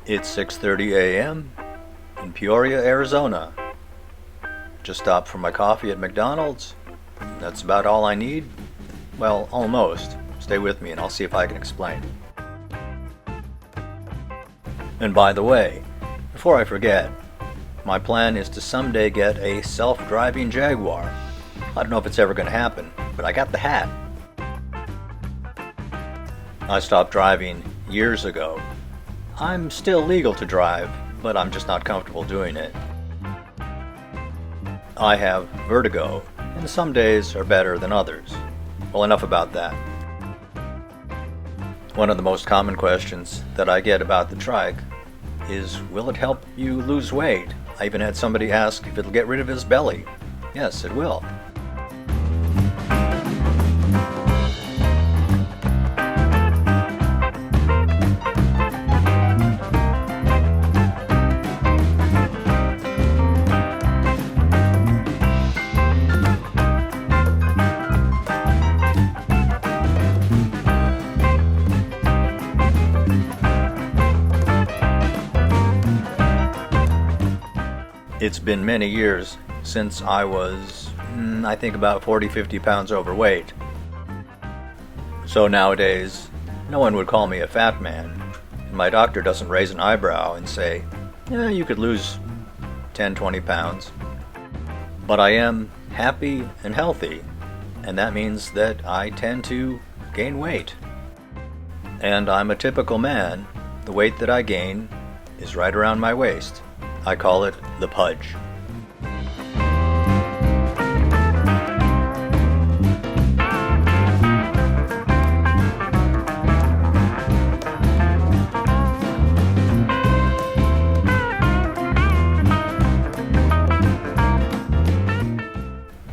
It's 6:30 a.m. in Peoria, Arizona. Just stopped for my coffee at McDonald's. That's about all I need. Well, almost. Stay with me and I'll see if I can explain. And by the way, before I forget, my plan is to someday get a self-driving Jaguar. I don't know if it's ever going to happen, but I got the hat. I stopped driving years ago. I'm still legal to drive, but I'm just not comfortable doing it. I have vertigo, and some days are better than others. Well, enough about that. One of the most common questions that I get about the trike is, will it help you lose weight? I even had somebody ask if it'll get rid of his belly. Yes, it will. It's been many years since I was, I think about 40-50 pounds overweight. So nowadays, no one would call me a fat man. And my doctor doesn't raise an eyebrow and say, yeah, you could lose 10-20 pounds. But I am happy and healthy, and that means that I tend to gain weight. And I'm a typical man. The weight that I gain is right around my waist. I call it the pudge.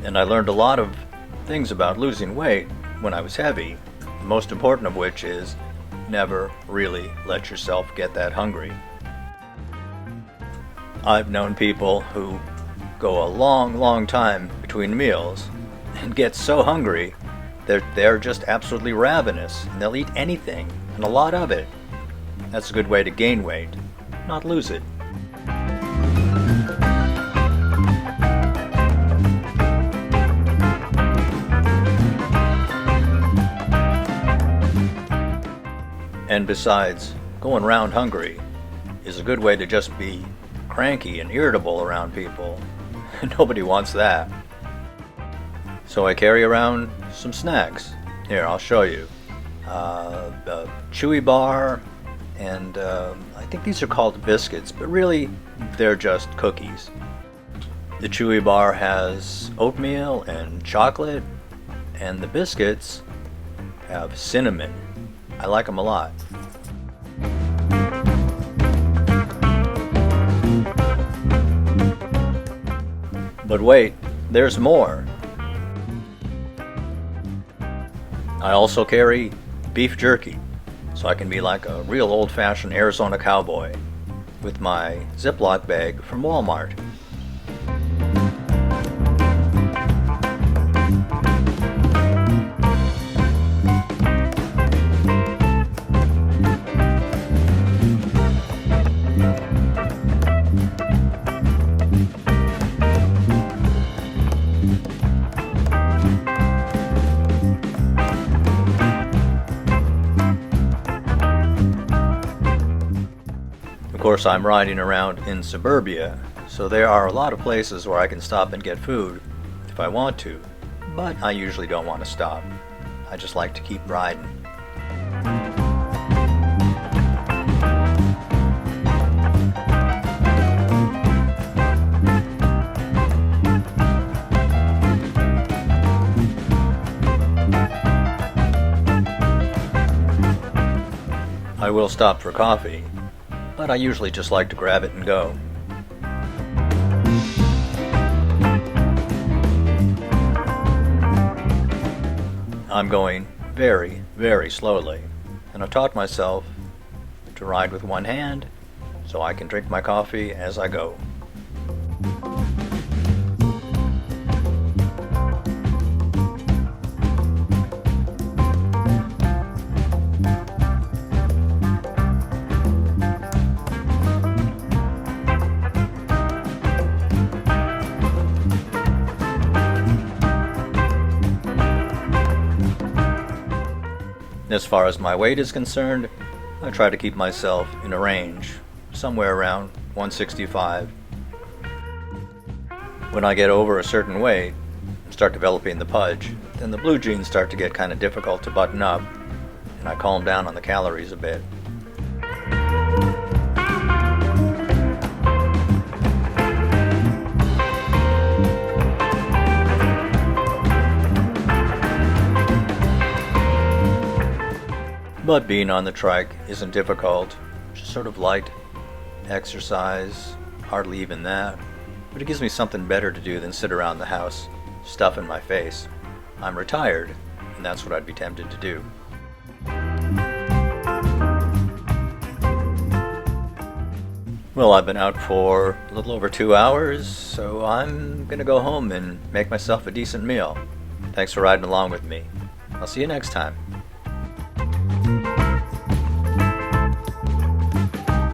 And I learned a lot of things about losing weight when I was heavy, the most important of which is never really let yourself get that hungry. I've known people who go a long time between meals and get so hungry that they're just absolutely ravenous and they'll eat anything and a lot of it. That's a good way to gain weight, not lose it. And besides, going around hungry is a good way to just be cranky and irritable around people. Nobody wants that. So I carry around some snacks. Here, I'll show you. The Chewy bar, and I think these are called biscuits, but really they're just cookies. The Chewy bar has oatmeal and chocolate, and the biscuits have cinnamon. I like them a lot. But wait, there's more. I also carry beef jerky, so I can be like a real old-fashioned Arizona cowboy with my Ziploc bag from Walmart. Of course, I'm riding around in suburbia, so there are a lot of places where I can stop and get food if I want to, but I usually don't want to stop. I just like to keep riding. I will stop for coffee, but I usually just like to grab it and go. I'm going very slowly, and I've taught myself to ride with one hand so I can drink my coffee as I go. And as far as my weight is concerned, I try to keep myself in a range, somewhere around 165. When I get over a certain weight and start developing the pudge, then the blue jeans start to get kind of difficult to button up, and I calm down on the calories a bit. But being on the trike isn't difficult, just sort of light exercise, hardly even that. But it gives me something better to do than sit around the house, stuffing my face. I'm retired, and that's what I'd be tempted to do. Well, I've been out for a little over 2 hours, so I'm gonna go home and make myself a decent meal. Thanks for riding along with me. I'll see you next time.